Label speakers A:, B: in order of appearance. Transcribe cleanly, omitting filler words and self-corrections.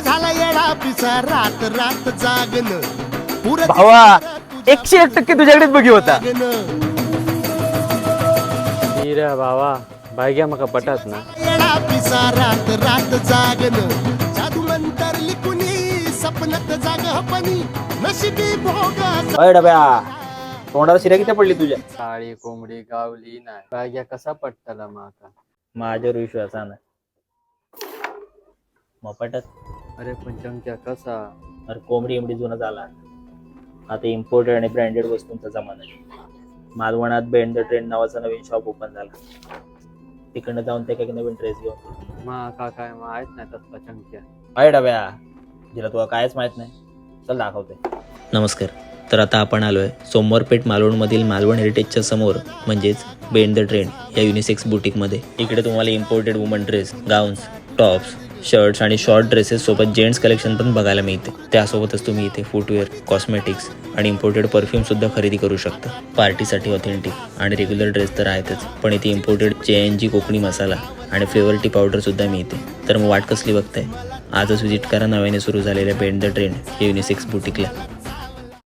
A: झाला येडा पिसा रात रात जागन
B: भावा 101% तुझ्याकडेच बघी होता.
C: रे बाबा भाग्या मका पटत ना.
A: येडा पिसा रात रात जागन जादू मंतर लिकुनी सपनत जाग हपनी नशिबी भोगा.
B: अय डब्या तोंडाला शिऱ्या किती पडली तुझ्या?
C: काळी कोंबडी गावली नाही. भाग्या कसा पटतला माका?
B: माझ्यावर विश्वासा नाही मग पटत.
C: अरे पण चंक्या कसा?
B: अरे कोंबडी एमडी जुना झाला. आता इम्पोर्टेड आणि ब्रँडेड वस्तूंचा जमाना आहे. मालवणात बेंड द ट्रेंड नावाचा नवीन शॉप ओपन झाला. तिकडनं जाऊन ते काही नवीन ड्रेस घेऊन.
C: माका काय माहित नाही तसला चंक्या.
B: अय डब्या जिला तुला कायच माहित नाही, चल दाखवते. नमस्कार. तर आता आपण आलोय सोमवारपेठ मालवणमधील मालवण हेरिटेजच्या समोर म्हणजेच बेंड द ट्रेंड या युनिसेक्स बुटीकमध्ये. इकडे तुम्हाला imported woman dress, gowns, tops, shirts आणि शॉर्ट ड्रेसेस सोबत जेंट्स कलेक्शन पण बघायला मिळते. त्यासोबतच तुम्ही इथे फुटवेअर, कॉस्मेटिक्स आणि इम्पोर्टेड परफ्यूम सुद्धा खरेदी करू शकता. पार्टीसाठी ऑथेंटिक आणि रेग्युलर ड्रेस तर आहेतच, पण इथे इम्पोर्टेड JNG कोकणी मसाला आणि फ्लेवर टी पावडर सुद्धा मिळते. तर मग वाट कसली बघताय? आजच व्हिजिट करा नव्याने सुरू झालेल्या बेंड द ट्रेंड या युनिसेक्स बुटीकला.